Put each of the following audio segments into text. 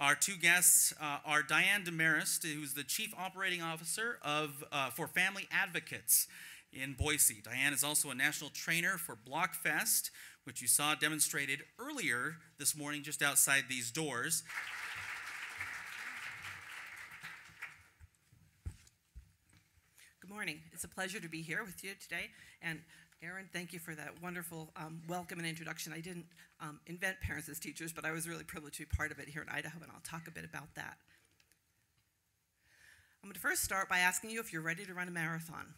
Our two guests are Diane Demarest, who's the Chief Operating Officer for Family Advocates in Boise. Diane is also a national trainer for Blockfest, which you saw demonstrated earlier this morning just outside these doors. Good morning. It's a pleasure to be here with you today. And Aaron, thank you for that wonderful welcome and introduction. I didn't invent parents as teachers, but I was really privileged to be part of it here in Idaho, and I'll talk a bit about that. I'm going to first start by asking you if you're ready to run a marathon.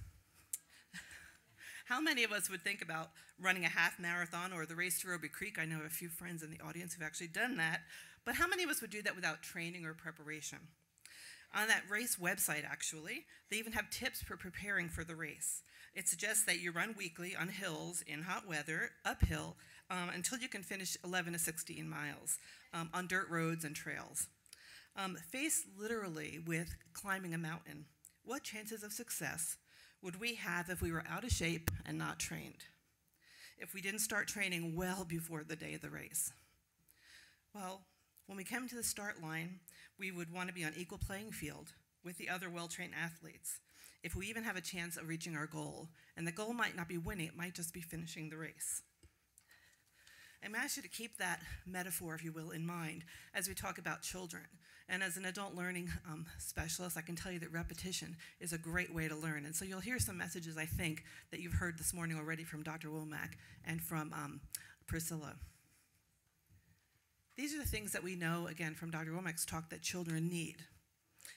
How many of us would think about running a half marathon or the race to Robie Creek? I know a few friends in the audience who've actually done that, but how many of us would do that without training or preparation? On that race website, actually, they even have tips for preparing for the race. It suggests that you run weekly on hills in hot weather, uphill, until you can finish 11 to 16 miles on dirt roads and trails. Faced literally with climbing a mountain, what chances of success would we have if we were out of shape and not trained? If we didn't start training well before the day of the race? Well, when we come to the start line, we would want to be on equal playing field with the other well-trained athletes, if we even have a chance of reaching our goal. And the goal might not be winning, it might just be finishing the race. I'm asking you to keep that metaphor, if you will, in mind as we talk about children. And as an adult learning specialist, I can tell you that repetition is a great way to learn. And so you'll hear some messages, I think, that you've heard this morning already from Dr. Womack and from Priscilla. These are the things that we know, again, from Dr. Womack's talk that children need.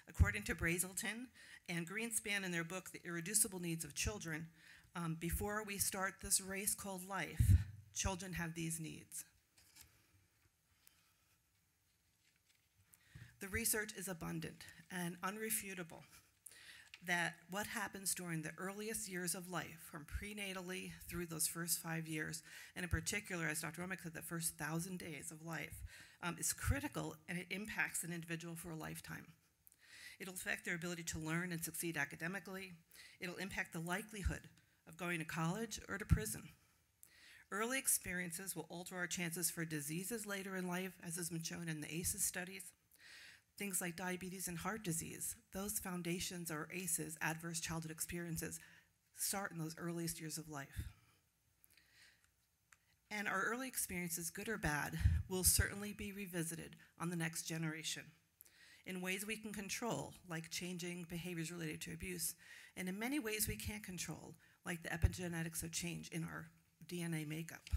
According to Brazelton and Greenspan in their book, The Irreducible Needs of Children, before we start this race called life, children have these needs. The research is abundant and unrefutable that what happens during the earliest years of life, from prenatally through those first 5 years, and in particular, as Dr. Womack said, the first 1,000 days of life, is critical, and it impacts an individual for a lifetime. It'll affect their ability to learn and succeed academically. It'll impact the likelihood of going to college or to prison. Early experiences will alter our chances for diseases later in life, as has been shown in the ACEs studies. Things like diabetes and heart disease, those foundations or ACEs, adverse childhood experiences, start in those earliest years of life. And our early experiences, good or bad, will certainly be revisited on the next generation in ways we can control, like changing behaviors related to abuse, and in many ways we can't control, like the epigenetics of change in our DNA makeup.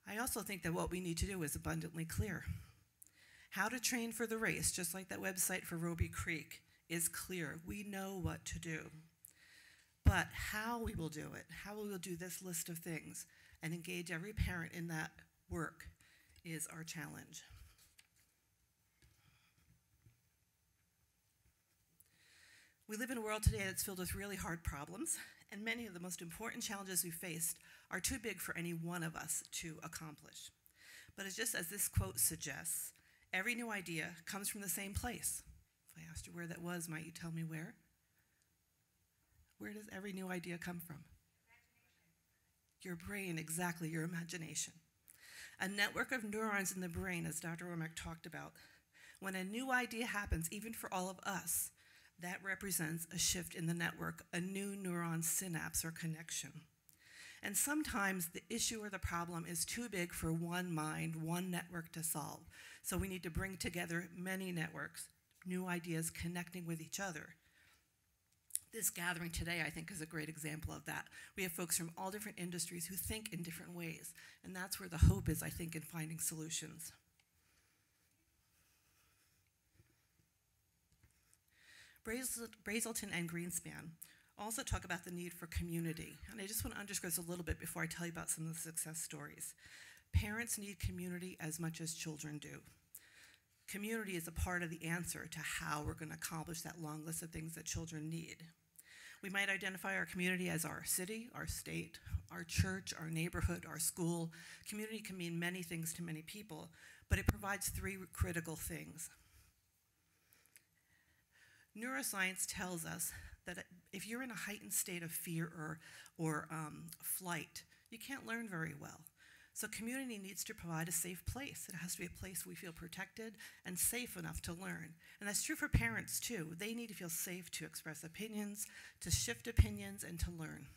I also think that what we need to do is abundantly clear. How to train for the race, just like that website for Robie Creek, is clear. We know what to do. But how we will do it, how we will do this list of things, and engage every parent in that work is our challenge. We live in a world today that's filled with really hard problems, and many of the most important challenges we faced are too big for any one of us to accomplish. But it's just as this quote suggests, every new idea comes from the same place. If I asked you where that was, might you tell me where? Where does every new idea come from? Imagination. Your brain, exactly, your imagination. A network of neurons in the brain, as Dr. Womack talked about. When a new idea happens, even for all of us, that represents a shift in the network, a new neuron synapse or connection. And sometimes the issue or the problem is too big for one mind, one network to solve. So we need to bring together many networks, new ideas connecting with each other. This gathering today, I think, is a great example of that. We have folks from all different industries who think in different ways, and that's where the hope is, I think, in finding solutions. Brazelton and Greenspan also talk about the need for community, and I just want to underscore this a little bit before I tell you about some of the success stories. Parents need community as much as children do. Community is a part of the answer to how we're going to accomplish that long list of things that children need. We might identify our community as our city, our state, our church, our neighborhood, our school. Community can mean many things to many people, but it provides three critical things. Neuroscience tells us that if you're in a heightened state of fear or flight, you can't learn very well. So community needs to provide a safe place. It has to be a place we feel protected and safe enough to learn. And that's true for parents too. They need to feel safe to express opinions, to shift opinions, and to learn.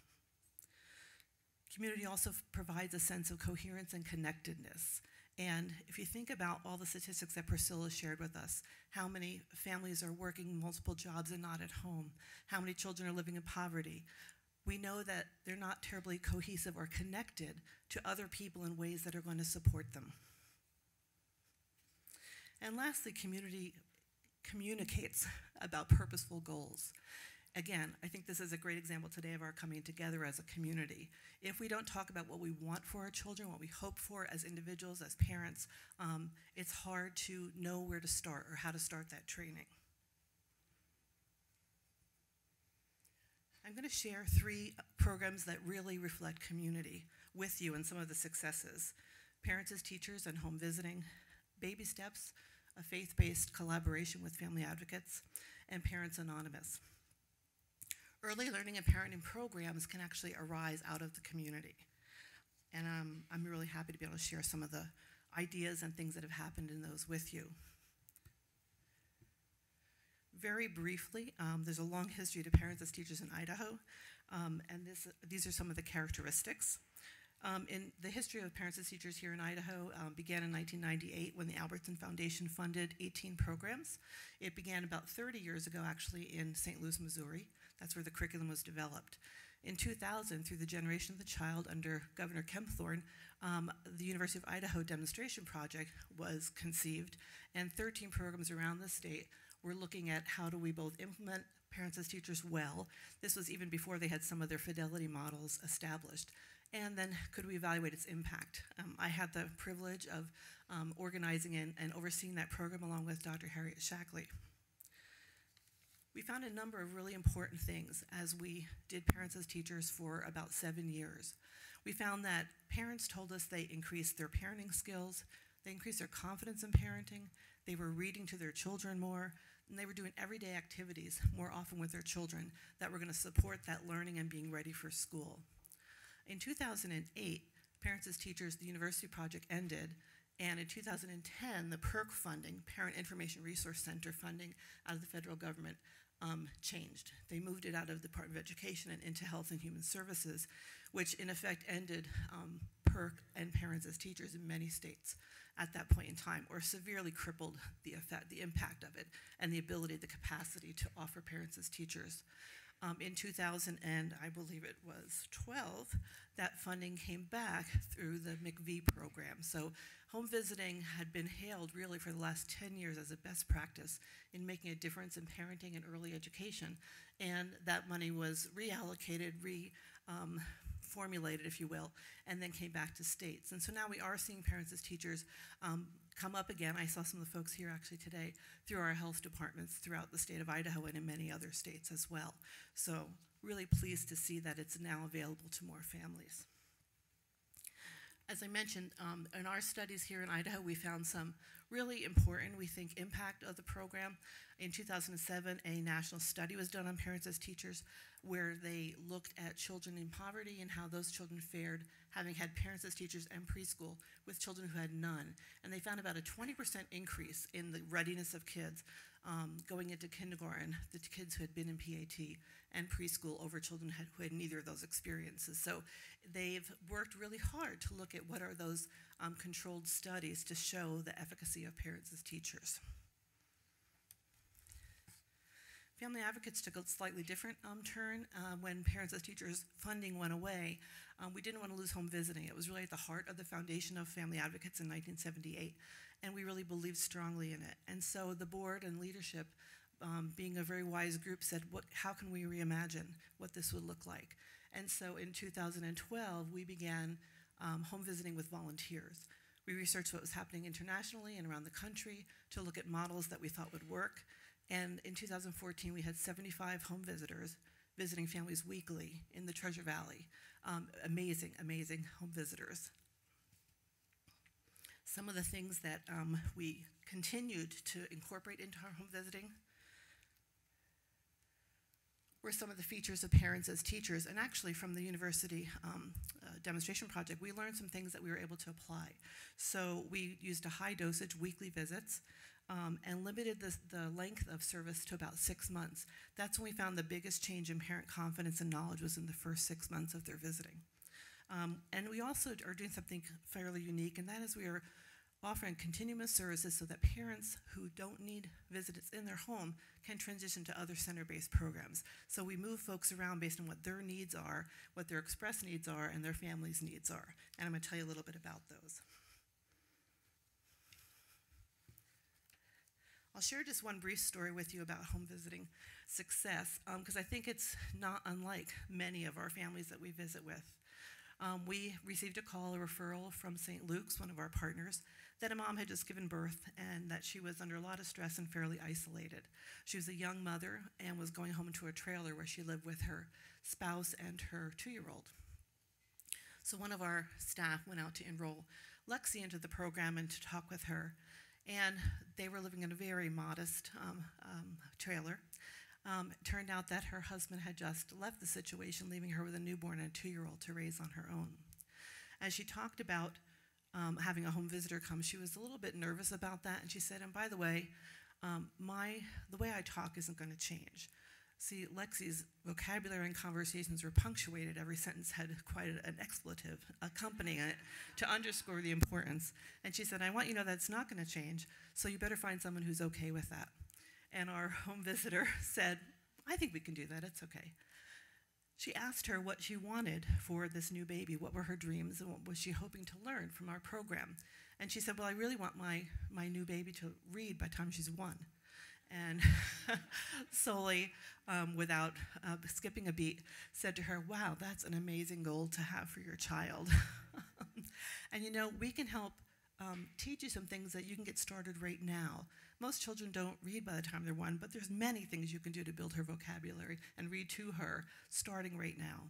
Community also provides a sense of coherence and connectedness. And if you think about all the statistics that Priscilla shared with us, how many families are working multiple jobs and not at home, how many children are living in poverty, we know that they're not terribly cohesive or connected to other people in ways that are going to support them. And lastly, community communicates about purposeful goals. Again, I think this is a great example today of our coming together as a community. If we don't talk about what we want for our children, what we hope for as individuals, as parents, it's hard to know where to start or how to start that training. I'm going to share 3 programs that really reflect community with you and some of the successes. Parents as Teachers and Home Visiting, Baby Steps, a faith-based collaboration with family advocates, and Parents Anonymous. Early learning and parenting programs can actually arise out of the community. And I'm really happy to be able to share some of the ideas and things that have happened in those with you. Very briefly, there's a long history to Parents as Teachers in Idaho, and these are some of the characteristics. In the history of Parents as Teachers here in Idaho began in 1998 when the Albertson Foundation funded 18 programs. It began about 30 years ago, actually, in St. Louis, Missouri. That's where the curriculum was developed. In 2000, through the Generation of the Child under Governor Kempthorne, the University of Idaho demonstration project was conceived, and 13 programs around the state were looking at how do we both implement Parents as Teachers well. This was even before they had some of their fidelity models established. And then could we evaluate its impact? I had the privilege of organizing and overseeing that program along with Dr. Harriet Shackley. We found a number of really important things as we did Parents as Teachers for about 7 years. We found that parents told us they increased their parenting skills, they increased their confidence in parenting, they were reading to their children more, and they were doing everyday activities more often with their children that were going to support that learning and being ready for school. In 2008, Parents as Teachers, the University Project ended, and in 2010, the PERC funding, Parent Information Resource Center funding out of the federal government, changed. They moved it out of the Department of Education and into Health and Human Services, which in effect ended PERC and Parents as Teachers in many states at that point in time, or severely crippled the impact of it, and the ability, the capacity to offer Parents as Teachers. In 2000, and I believe it was 12, that funding came back through the McV program. So home visiting had been hailed really for the last 10 years as a best practice in making a difference in parenting and early education. And that money was reallocated, formulated, if you will, and then came back to states. And so now we are seeing Parents as Teachers come up again. I saw some of the folks here actually today through our health departments throughout the state of Idaho and in many other states as well. So really pleased to see that it's now available to more families. As I mentioned, in our studies here in Idaho, we found some really important, we think, impact of the program. In 2007, a national study was done on Parents as Teachers where they looked at children in poverty and how those children fared having had Parents as Teachers and preschool with children who had none. And they found about a 20% increase in the readiness of kids going into kindergarten, the kids who had been in PAT and preschool over children who had neither of those experiences. So they've worked really hard to look at what are those controlled studies to show the efficacy of Parents as Teachers. Family advocates took a slightly different turn when Parents as Teachers funding went away. We didn't want to lose home visiting. It was really at the heart of the foundation of family advocates in 1978, and we really believed strongly in it. And so the board and leadership, being a very wise group, said, how can we reimagine what this would look like? And so in 2012, we began home visiting with volunteers. We researched what was happening internationally and around the country to look at models that we thought would work. And in 2014, we had 75 home visitors visiting families weekly in the Treasure Valley. Amazing, amazing home visitors. Some of the things that we continued to incorporate into our home visiting were some of the features of parents as teachers. And actually from the university demonstration project, we learned some things that we were able to apply. So we used a high dosage weekly visits and limited the length of service to about 6 months. That's when we found the biggest change in parent confidence and knowledge was in the first 6 months of their visiting. And we also are doing something fairly unique, and that is we are offering continuous services so that parents who don't need visits in their home can transition to other center-based programs. So we move folks around based on what their needs are, what their express needs are, and their family's needs are. And I'm going to tell you a little bit about those. I'll share just one brief story with you about home visiting success, because I think it's not unlike many of our families that we visit with. We received a call, a referral from St. Luke's, one of our partners, that a mom had just given birth and that she was under a lot of stress and fairly isolated. She was a young mother and was going home into a trailer where she lived with her spouse and her 2-year-old. So one of our staff went out to enroll Lexi into the program and to talk with her. And they were living in a very modest trailer. It turned out that her husband had just left the situation, leaving her with a newborn and a 2-year-old to raise on her own. As she talked about having a home visitor come, she was a little bit nervous about that, and she said, and by the way, the way I talk isn't going to change. See, Lexi's vocabulary and conversations were punctuated. Every sentence had quite an expletive accompanying it to underscore the importance. And she said, I want you to know that's not going to change, so you better find someone who's okay with that. And our home visitor said, I think we can do that, it's okay. She asked her what she wanted for this new baby, what were her dreams, and what was she hoping to learn from our program. And she said, well, I really want my new baby to read by the time she's 1. And solely, without skipping a beat, said to her, wow, that's an amazing goal to have for your child. And you know, we can help teach you some things that you can get started right now. Most children don't read by the time they're 1, but there's many things you can do to build her vocabulary and read to her starting right now.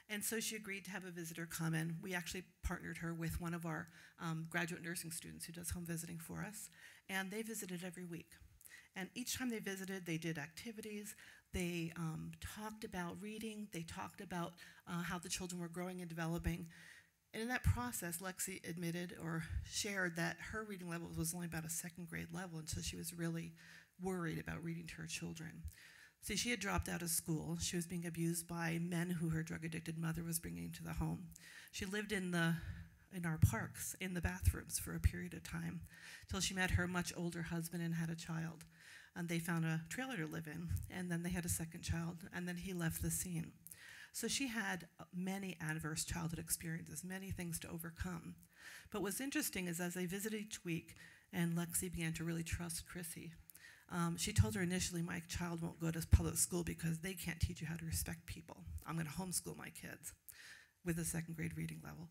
And so she agreed to have a visitor come in. We actually partnered her with one of our graduate nursing students who does home visiting for us, and they visited every week. And each time they visited, they did activities, they talked about reading, they talked about how the children were growing and developing. And in that process, Lexi admitted or shared that her reading level was only about a 2nd grade level, and so she was really worried about reading to her children. See, she had dropped out of school. She was being abused by men who her drug-addicted mother was bringing into the home. She lived in our parks, in the bathrooms for a period of time, till she met her much older husband and had a child. And they found a trailer to live in, and then they had a 2nd child, and then he left the scene. So she had many adverse childhood experiences, many things to overcome. But what's interesting is as they visited each week, and Lexi began to really trust Chrissy, she told her initially, my child won't go to public school because they can't teach you how to respect people. I'm going to homeschool my kids with a 2nd grade reading level.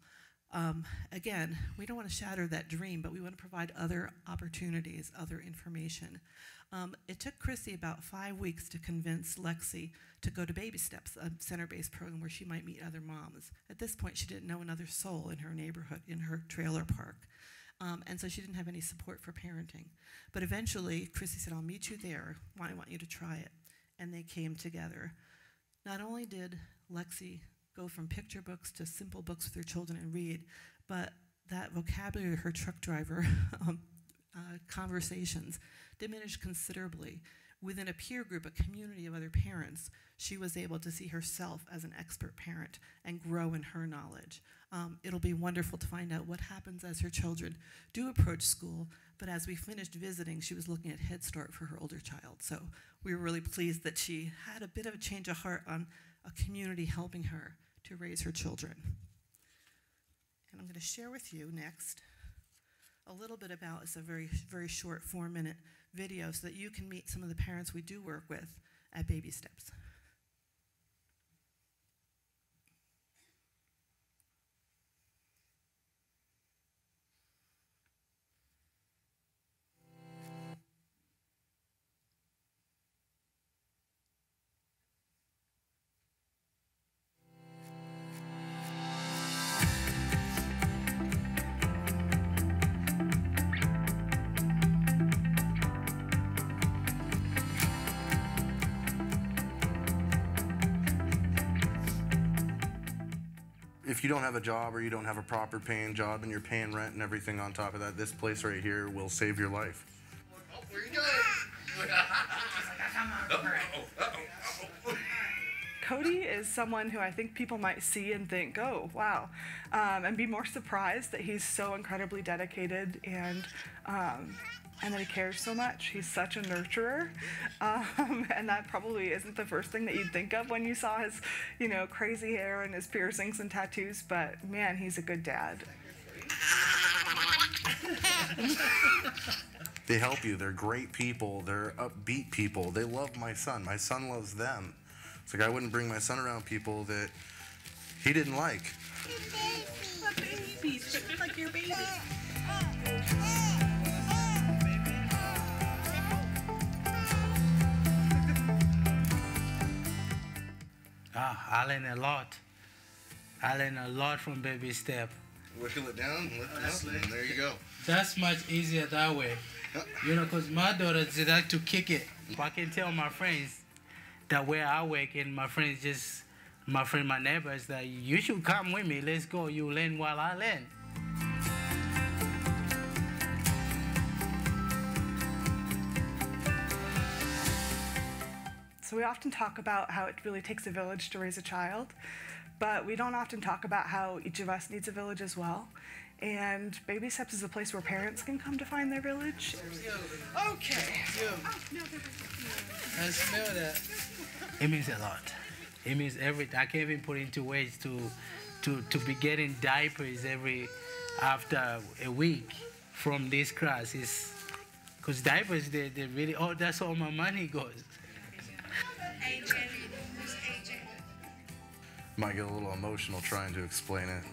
Again, we don't want to shatter that dream, but we want to provide other opportunities, other information. It took Chrissy about 5 weeks to convince Lexi to go to Baby Steps, a center-based program where she might meet other moms. At this point, she didn't know another soul in her neighborhood, in her trailer park. And so she didn't have any support for parenting. But eventually, Chrissy said, I'll meet you there. I want you to try it. And they came together. Not only did Lexi go from picture books to simple books with her children and read, but that vocabulary, her truck driver conversations diminished considerably. Within a peer group, a community of other parents, she was able to see herself as an expert parent and grow in her knowledge. It'll be wonderful to find out what happens as her children do approach school, but as we finished visiting, she was looking at Head Start for her older child. So we were really pleased that she had a bit of a change of heart on a community helping her to raise her children. And I'm going to share with you next a little bit about, it's a very, very short 4-minute video so that you can meet some of the parents we do work with at Baby Steps. if you don't have a job or you don't have a proper paying job and you're paying rent and everything on top of that, this place right here will save your life. Oh, where you going? Cody is someone who I think people might see and think, oh, wow, and be more surprised that he's so incredibly dedicated and that he cares so much. He's such a nurturer, and that probably isn't the first thing that you'd think of when you saw his, crazy hair and his piercings and tattoos, but man, he's a good dad. They help you. They're great people. They're upbeat people. They love my son. My son loves them. It's like I wouldn't bring my son around people that he didn't like. Babies, like your baby. I learned a lot. I learned a lot from baby step. Wiggle it down, lift it up, and there you go. That's much easier that way. Because my daughter, they like to kick it. I can tell my friends that where I work and my neighbors that you should come with me. Let's go. You learn while I learn. So we often talk about how it really takes a village to raise a child, but we don't often talk about how each of us needs a village as well. And Baby Steps is a place where parents can come to find their village. Okay. I smell that. It means a lot. It means everything. I can't even put into words to be getting diapers after a week from this class. Because diapers, they really, that's all my money goes. Might get a little emotional trying to explain it.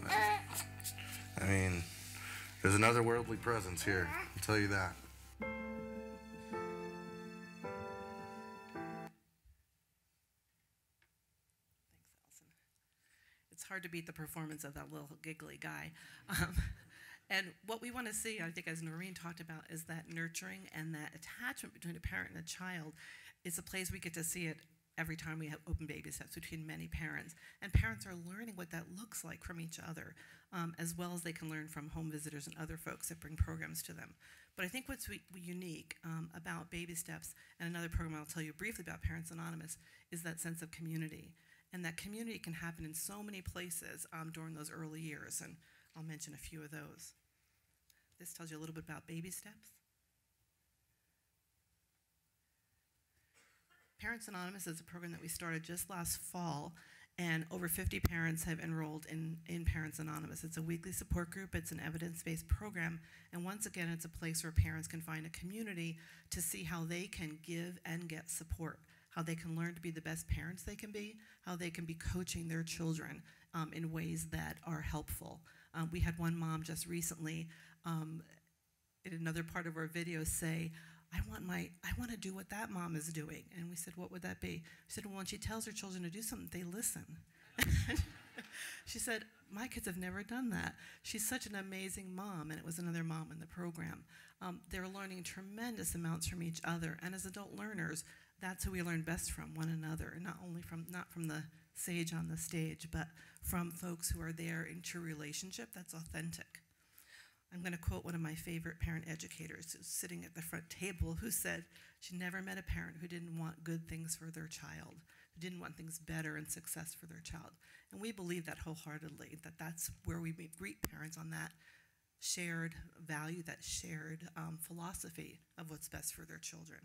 I mean, there's another worldly presence here, I'll tell you that. It's hard to beat the performance of that little giggly guy. And what we want to see, I think as Noreen talked about, is that nurturing and that attachment between a parent and a child is a place we get to see it every time we have open Baby Steps between many parents. And parents are learning what that looks like from each other, as well as they can learn from home visitors and other folks that bring programs to them. But I think what's unique about Baby Steps, and another program I'll tell you briefly about Parents Anonymous, is that sense of community. And that community can happen in so many places during those early years, and I'll mention a few of those. This tells you a little bit about Baby Steps. Parents Anonymous is a program that we started just last fall, and over 50 parents have enrolled in Parents Anonymous. It's a weekly support group. It's an evidence-based program, and once again, it's a place where parents can find a community to see how they can give and get support, how they can learn to be the best parents they can be, how they can be coaching their children in ways that are helpful. We had one mom just recently in another part of our video say, I want to do what that mom is doing. And we said, what would that be? She said, well, when she tells her children to do something, they listen. She said, my kids have never done that. She's such an amazing mom, and it was another mom in the program. They're learning tremendous amounts from each other, and as adult learners, that's who we learn best from, one another, and not from the sage on the stage, but from folks who are there in true relationship that's authentic. I'm going to quote one of my favorite parent educators who's sitting at the front table who said she never met a parent who didn't want good things for their child, who didn't want things better and success for their child. And we believe that wholeheartedly, that that's where we greet parents on that shared value, that shared philosophy of what's best for their children.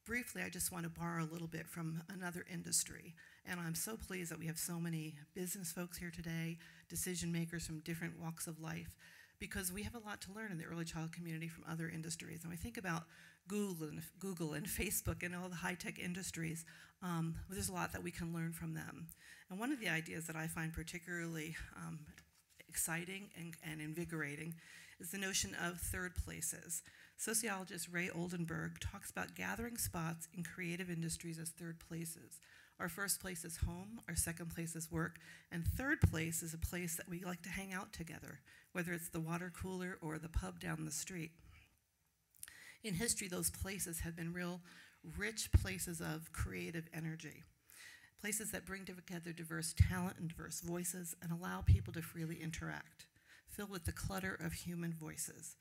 Briefly, I just want to borrow a little bit from another industry, and I'm so pleased that we have so many business folks here today, decision makers from different walks of life, because we have a lot to learn in the early child community from other industries. And we think about Google and Facebook and all the high-tech industries, there's a lot that we can learn from them. And one of the ideas that I find particularly exciting and invigorating is the notion of third places. Sociologist Ray Oldenburg talks about gathering spots in creative industries as third places. Our first place is home, our second place is work, and third place is a place that we like to hang out together, whether it's the water cooler or the pub down the street. In history, those places have been real rich places of creative energy, places that bring together diverse talent and diverse voices and allow people to freely interact, filled with the clutter of human voices,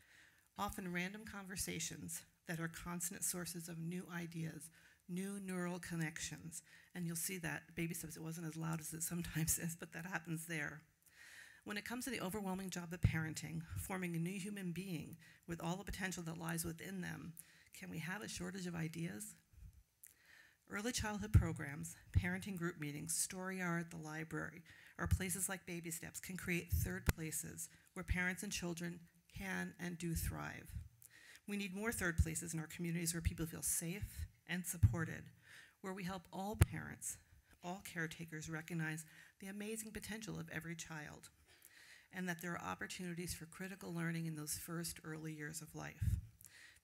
often random conversations that are constant sources of new ideas, new neural connections. And you'll see that baby steps, it wasn't as loud as it sometimes is, but that happens there. When it comes to the overwhelming job of parenting, forming a new human being with all the potential that lies within them, can we have a shortage of ideas? Early childhood programs, parenting group meetings, story hour at the library, or places like Baby Steps can create third places where parents and children can and do thrive. We need more third places in our communities where people feel safe and supported, where we help all parents, all caretakers recognize the amazing potential of every child, and that there are opportunities for critical learning in those first early years of life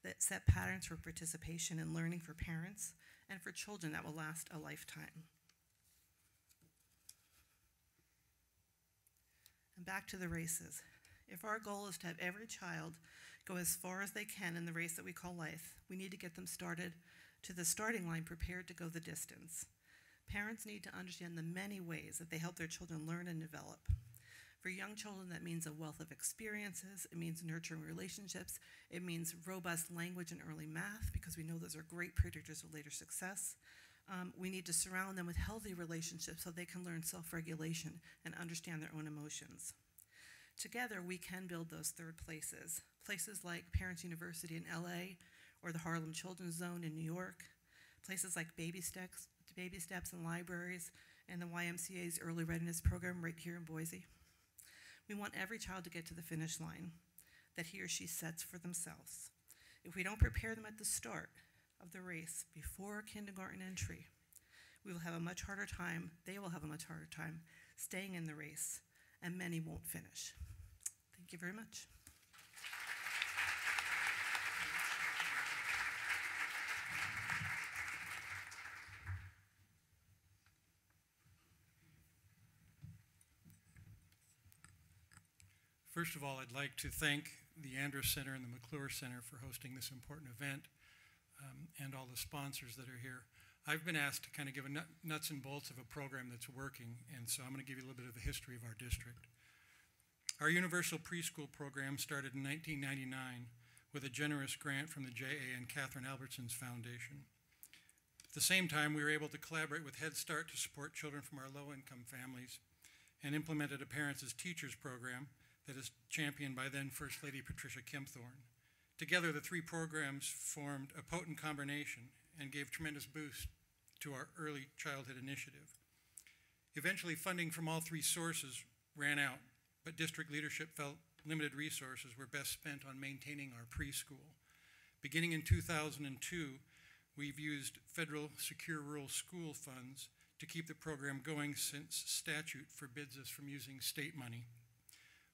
that set patterns for participation and learning for parents and for children that will last a lifetime. And back to the races. If our goal is to have every child go as far as they can in the race that we call life, we need to get them started to the starting line prepared to go the distance. Parents need to understand the many ways that they help their children learn and develop. For young children, that means a wealth of experiences. It means nurturing relationships. It means robust language and early math, because we know those are great predictors of later success. We need to surround them with healthy relationships so they can learn self-regulation and understand their own emotions. Together, we can build those third places. Places like Parents University in LA, or the Harlem Children's Zone in New York. Places like Baby Steps and libraries, and the YMCA's Early Readiness Program right here in Boise. We want every child to get to the finish line that he or she sets for themselves. If we don't prepare them at the start of the race, before kindergarten entry, we will have a much harder time, they will have a much harder time staying in the race, and many won't finish. Thank you very much. First of all, I'd like to thank the Andrews Center and the McClure Center for hosting this important event, and all the sponsors that are here. I've been asked to kind of give a nuts and bolts of a program that's working, and so I'm going to give you a little bit of the history of our district. Our universal preschool program started in 1999 with a generous grant from the J.A. and Catherine Albertson's Foundation. At the same time, we were able to collaborate with Head Start to support children from our low-income families, and implemented a Parents as Teachers program that is championed by then First Lady Patricia Kempthorne. Together, the three programs formed a potent combination and gave tremendous boost to our early childhood initiative. Eventually, funding from all three sources ran out, but district leadership felt limited resources were best spent on maintaining our preschool. Beginning in 2002, we've used federal Secure Rural School funds to keep the program going, since statute forbids us from using state money.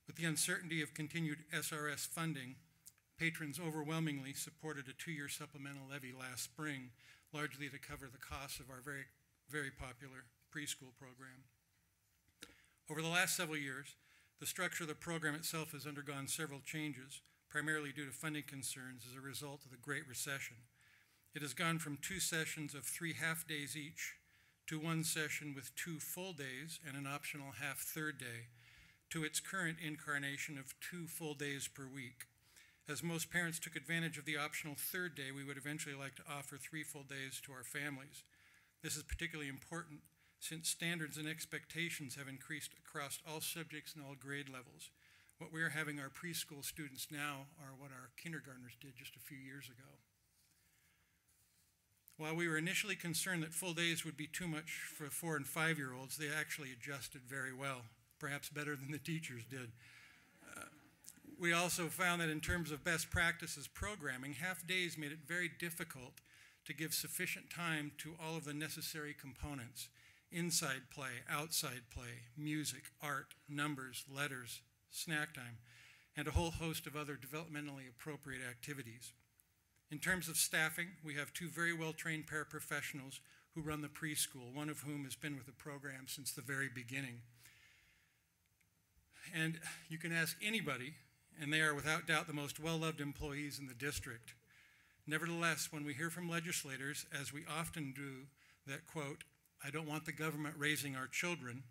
With the uncertainty of continued SRS funding, patrons overwhelmingly supported a 2-year supplemental levy last spring, largely to cover the costs of our very, very popular preschool program. Over the last several years, the structure of the program itself has undergone several changes, primarily due to funding concerns as a result of the Great Recession. It has gone from 2 sessions of 3 half-days each to 1 session with 2 full days and an optional half-third day, to its current incarnation of 2 full days per week. As most parents took advantage of the optional third day, we would eventually like to offer 3 full days to our families. This is particularly important since standards and expectations have increased across all subjects and all grade levels. What we are having our preschool students now are what our kindergartners did just a few years ago. While we were initially concerned that full days would be too much for 4- and 5-year-olds, they actually adjusted very well, perhaps better than the teachers did. We also found that in terms of best practices programming, half days made it very difficult to give sufficient time to all of the necessary components: inside play, outside play, music, art, numbers, letters, snack time, and a whole host of other developmentally appropriate activities. In terms of staffing, we have 2 very well-trained paraprofessionals who run the preschool, one of whom has been with the program since the very beginning. And you can ask anybody, and they are without doubt the most well-loved employees in the district. Nevertheless, when we hear from legislators, as we often do, that, quote, I don't want the government raising our children,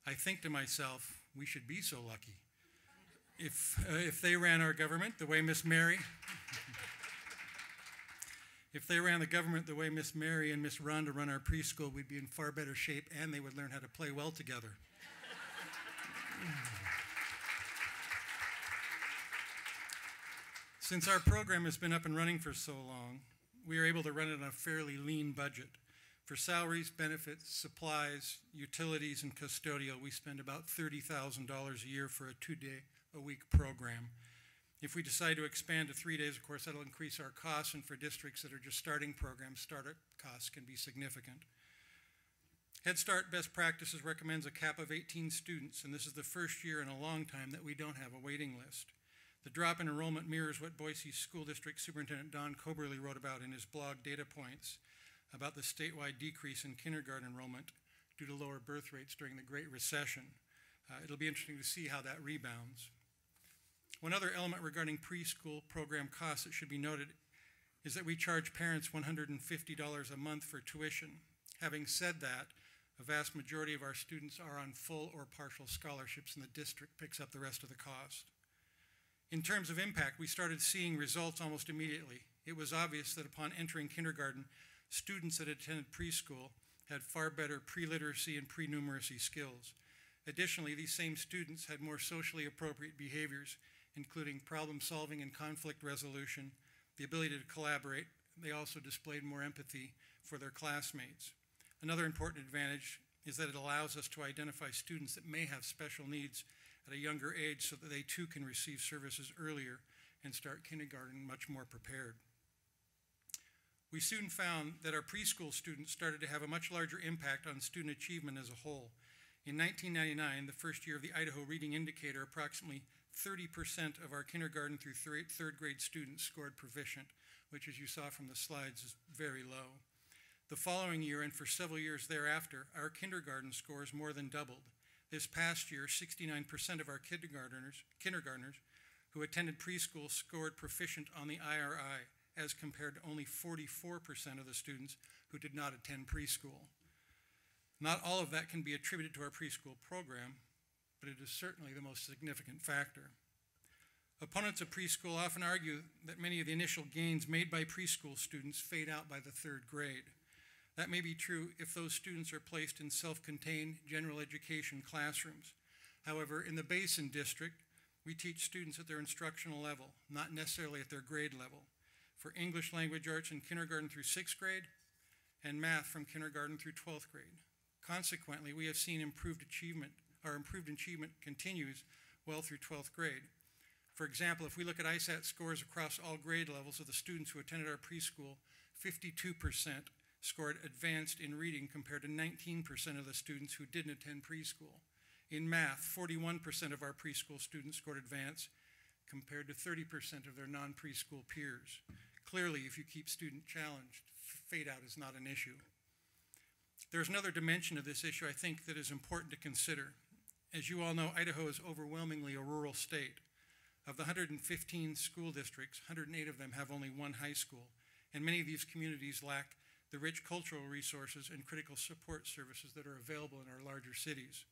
I think to myself, we should be so lucky. If they ran our government the way Miss Mary, if they ran the government the way Miss Mary and Miss Rhonda run our preschool, we'd be in far better shape, and they would learn how to play well together. Since our program has been up and running for so long, we are able to run it on a fairly lean budget. For salaries, benefits, supplies, utilities, and custodial, we spend about $30,000 a year for a 2-day-a-week program. If we decide to expand to 3 days, of course, that'll increase our costs, and for districts that are just starting programs, startup costs can be significant. Head Start Best Practices recommends a cap of 18 students, and this is the first year in a long time that we don't have a waiting list. The drop in enrollment mirrors what Boise School District Superintendent Don Coberly wrote about in his blog Data Points about the statewide decrease in kindergarten enrollment due to lower birth rates during the Great Recession. It'll be interesting to see how that rebounds. One other element regarding preschool program costs that should be noted is that we charge parents $150 a month for tuition. Having said that, a vast majority of our students are on full or partial scholarships, and the district picks up the rest of the cost. In terms of impact, we started seeing results almost immediately. It was obvious that upon entering kindergarten, students that attended preschool had far better pre-literacy and pre-numeracy skills. Additionally, these same students had more socially appropriate behaviors, including problem solving and conflict resolution, the ability to collaborate. They also displayed more empathy for their classmates. Another important advantage is that it allows us to identify students that may have special needs at a younger age so that they too can receive services earlier and start kindergarten much more prepared. We soon found that our preschool students started to have a much larger impact on student achievement as a whole. In 1999, the first year of the Idaho Reading Indicator, approximately 30% of our kindergarten through third grade students scored proficient, which, as you saw from the slides, is very low. The following year and for several years thereafter, our kindergarten scores more than doubled. This past year, 69% of our kindergartners who attended preschool scored proficient on the IRI, as compared to only 44% of the students who did not attend preschool. Not all of that can be attributed to our preschool program, but it is certainly the most significant factor. Opponents of preschool often argue that many of the initial gains made by preschool students fade out by the third grade. That may be true if those students are placed in self-contained general education classrooms. However, in the Basin District, we teach students at their instructional level, not necessarily at their grade level. For English language arts in kindergarten through 6th grade, and math from kindergarten through 12th grade. Consequently, we have seen improved achievement continues well through 12th grade. For example, if we look at ISAT scores across all grade levels of the students who attended our preschool, 52% scored advanced in reading compared to 19% of the students who didn't attend preschool. In math, 41% of our preschool students scored advanced compared to 30% of their non-preschool peers. Clearly, if you keep student challenged, fade out is not an issue. There's another dimension of this issue I think that is important to consider. As you all know, Idaho is overwhelmingly a rural state. Of the 115 school districts, 108 of them have only one high school, and many of these communities lack the rich cultural resources and critical support services that are available in our larger cities.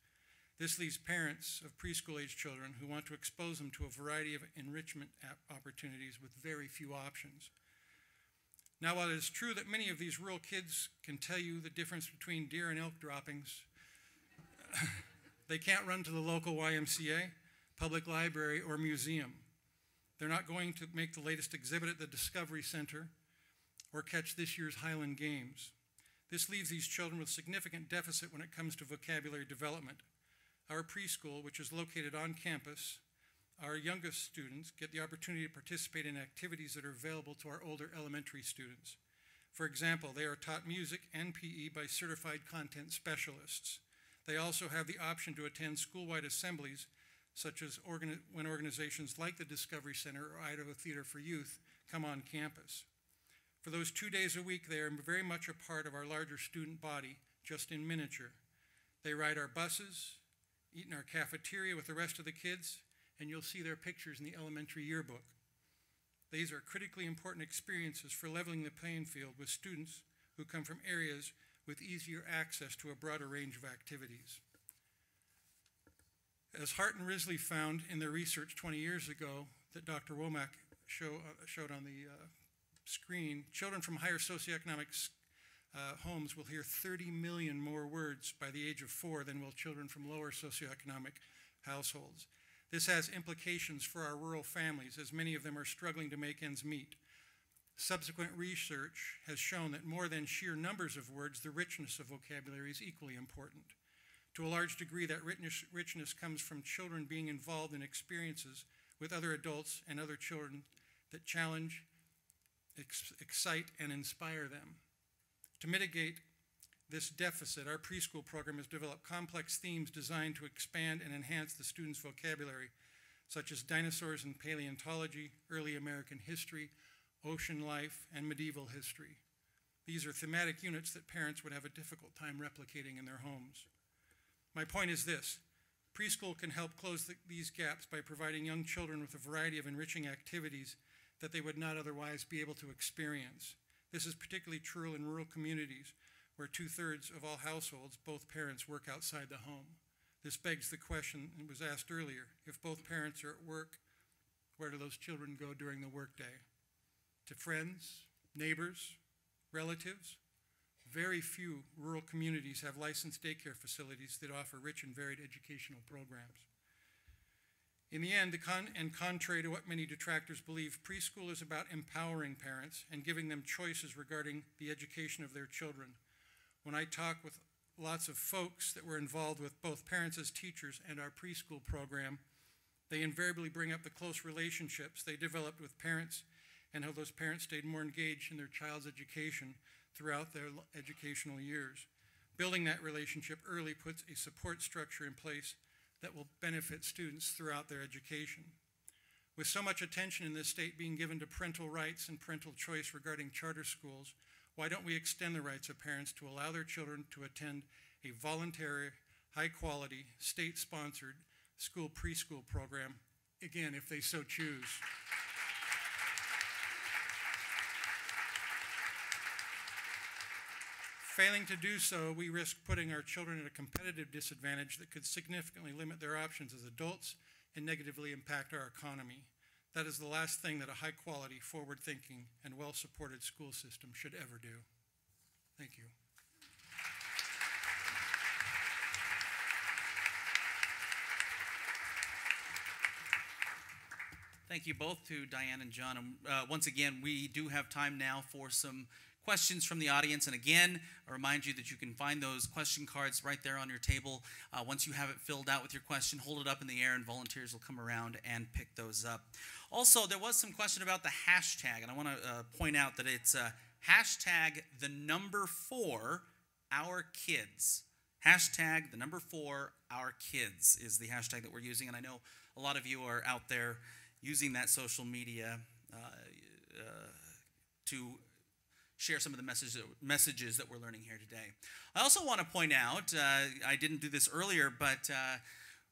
This leaves parents of preschool-age children who want to expose them to a variety of enrichment opportunities with very few options. Now, while it is true that many of these rural kids can tell you the difference between deer and elk droppings, they can't run to the local YMCA, public library, or museum. They're not going to make the latest exhibit at the Discovery Center or catch this year's Highland Games. This leaves these children with significant deficit when it comes to vocabulary development. Our preschool, which is located on campus, our youngest students get the opportunity to participate in activities that are available to our older elementary students. For example, they are taught music and PE by certified content specialists. They also have the option to attend school-wide assemblies, such as when organizations like the Discovery Center or Idaho Theater for Youth come on campus. For those 2 days a week, they are very much a part of our larger student body, just in miniature. They ride our buses, eat in our cafeteria with the rest of the kids, and you'll see their pictures in the elementary yearbook. These are critically important experiences for leveling the playing field with students who come from areas with easier access to a broader range of activities. As Hart and Risley found in their research 20 years ago that Dr. Womack showed on the screen, children from higher socioeconomic homes will hear 30 million more words by the age of 4 than will children from lower socioeconomic households. This has implications for our rural families, as many of them are struggling to make ends meet. Subsequent research has shown that more than sheer numbers of words, the richness of vocabulary is equally important. To a large degree, that richness comes from children being involved in experiences with other adults and other children that challenge, excite, and inspire them. To mitigate this deficit, our preschool program has developed complex themes designed to expand and enhance the students' vocabulary, such as dinosaurs and paleontology, early American history, ocean life, and medieval history. These are thematic units that parents would have a difficult time replicating in their homes. My point is this: preschool can help close these gaps by providing young children with a variety of enriching activities that they would not otherwise be able to experience. This is particularly true in rural communities, where 2/3 of all households, both parents work outside the home. This begs the question that was asked earlier: if both parents are at work, where do those children go during the workday? To friends, neighbors, relatives? Very few rural communities have licensed daycare facilities that offer rich and varied educational programs. In the end, and contrary to what many detractors believe, preschool is about empowering parents and giving them choices regarding the education of their children. When I talk with lots of folks that were involved with both parents as teachers and our preschool program, they invariably bring up the close relationships they developed with parents and how those parents stayed more engaged in their child's education throughout their educational years. Building that relationship early puts a support structure in place that will benefit students throughout their education. With so much attention in this state being given to parental rights and parental choice regarding charter schools, why don't we extend the rights of parents to allow their children to attend a voluntary, high-quality, state-sponsored preschool program, again, if they so choose. Failing to do so, we risk putting our children at a competitive disadvantage that could significantly limit their options as adults and negatively impact our economy. That is the last thing that a high-quality, forward-thinking, and well-supported school system should ever do. Thank you. Thank you both to Diane and John. And once again, we do have time now for some questions from the audience. And again, I remind you that you can find those question cards right there on your table. Once you have it filled out with your question, hold it up in the air and volunteers will come around and pick those up. Also, there was some question about the hashtag, and I want to point out that it's hashtag the number 4 our kids. Hashtag the number 4 our kids is the hashtag that we're using, and I know a lot of you are out there using that social media to share some of the messages that we're learning here today. I also want to point out, I didn't do this earlier, but I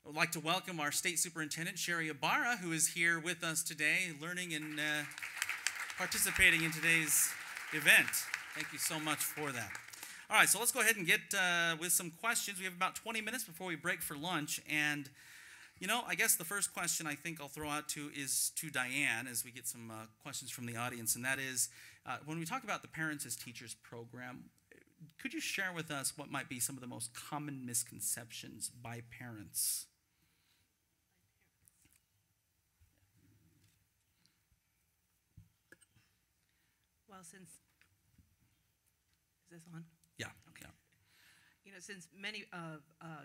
would like to welcome our State Superintendent, Sherry Ibarra, who is here with us today, learning and participating in today's event. Thank you so much for that. All right, so let's go ahead and get with some questions. We have about 20 minutes before we break for lunch, and you know, I guess the first question I think I'll throw out is to Diane as we get some questions from the audience, and that is, when we talk about the Parents as Teachers program, could you share with us what might be some of the most common misconceptions by parents? Well, is this on? Yeah. Okay. Yeah. You know, since many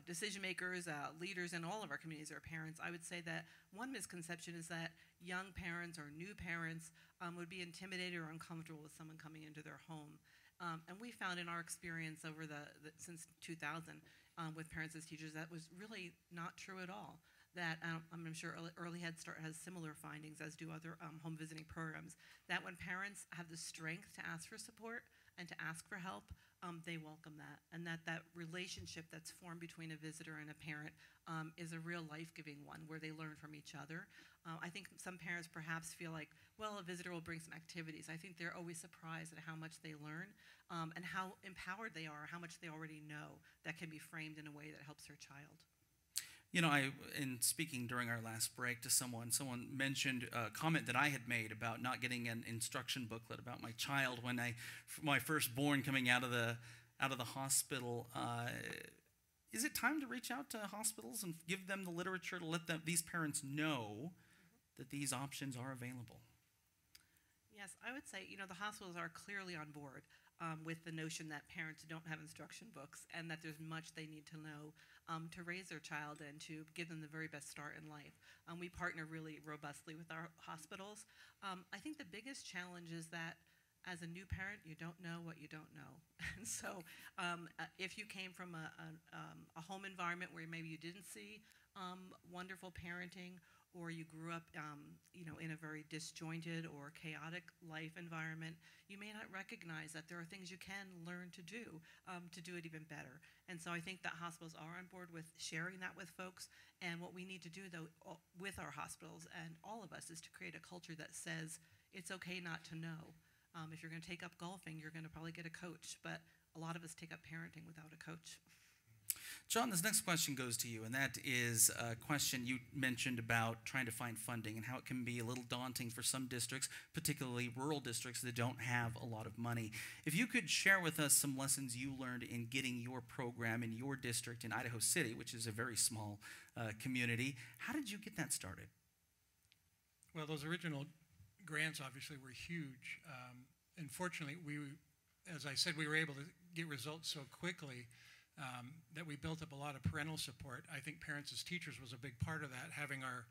decision makers, leaders in all of our communities are parents, I would say that one misconception is that young parents or new parents would be intimidated or uncomfortable with someone coming into their home. And we found in our experience over since 2000 with Parents as Teachers, that was really not true at all. That I'm sure Early Head Start has similar findings, as do other home visiting programs, that when parents have the strength to ask for support and to ask for help, they welcome that, and that relationship that's formed between a visitor and a parent is a real life-giving one where they learn from each other. I think some parents perhaps feel like, well, a visitor will bring some activities. I think they're always surprised at how much they learn and how empowered they are, how much they already know that can be framed in a way that helps their child. You know, in speaking during our last break to someone mentioned a comment that I had made about not getting an instruction booklet about my child when my firstborn coming out of the hospital. Is it time to reach out to hospitals and give them the literature to let these parents know that these options are available? Yes, I would say, the hospitals are clearly on board with the notion that parents don't have instruction books and that there's much they need to know to raise their child and to give them the very best start in life. We partner really robustly with our hospitals. I think the biggest challenge is that as a new parent, you don't know what you don't know. And so if you came from a home environment where maybe you didn't see wonderful parenting, or you grew up in a very disjointed or chaotic life environment, you may not recognize that there are things you can learn to do it even better. And so I think that hospitals are on board with sharing that with folks. And what we need to do, though, with our hospitals and all of us, is to create a culture that says it's okay not to know. If you're going to take up golfing, you're going to probably get a coach, but a lot of us take up parenting without a coach. John, this next question goes to you, and that is a question you mentioned about trying to find funding and how it can be a little daunting for some districts, particularly rural districts that don't have a lot of money. If you could share with us some lessons you learned in getting your program in your district in Idaho City, which is a very small community, how did you get that started? Well, those original grants obviously were huge. Unfortunately, as I said, we were able to get results so quickly that we built up a lot of parental support. I think parents as teachers was a big part of that, having our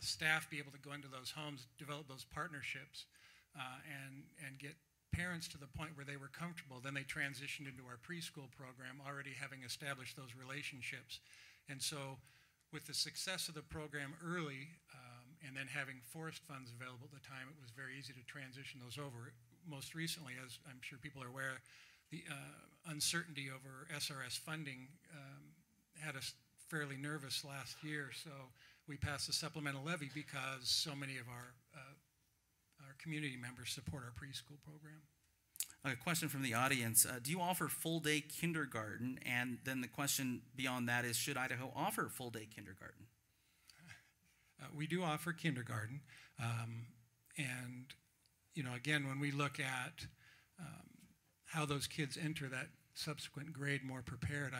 staff be able to go into those homes, develop those partnerships, and get parents to the point where they were comfortable. Then they transitioned into our preschool program, already having established those relationships. And so with the success of the program early, and then having forest funds available at the time, it was very easy to transition those over. Most recently, as I'm sure people are aware, the uncertainty over SRS funding had us fairly nervous last year, so we passed a supplemental levy because so many of our community members support our preschool program. A question from the audience. Do you offer full-day kindergarten? And then the question beyond that is, should Idaho offer full-day kindergarten? We do offer kindergarten. And, again, when we look at how those kids enter that subsequent grade more prepared,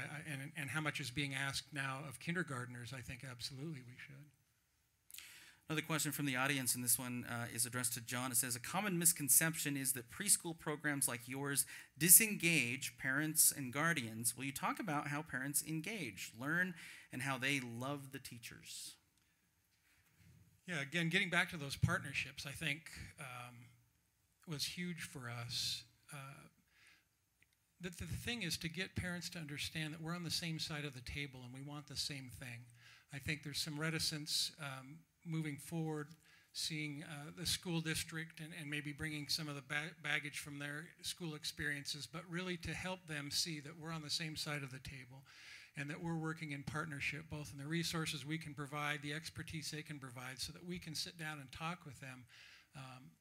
and how much is being asked now of kindergartners, I think absolutely we should. Another question from the audience, and this one is addressed to John. It says, a common misconception is that preschool programs like yours disengage parents and guardians. Will you talk about how parents engage, learn, and how they love the teachers? Yeah, again, getting back to those partnerships, I think was huge for us. The thing is to get parents to understand that we're on the same side of the table and we want the same thing. I think there's some reticence moving forward, seeing the school district and maybe bringing some of the baggage from their school experiences, but really to help them see that we're on the same side of the table and that we're working in partnership, both in the resources we can provide, the expertise they can provide, so that we can sit down and talk with them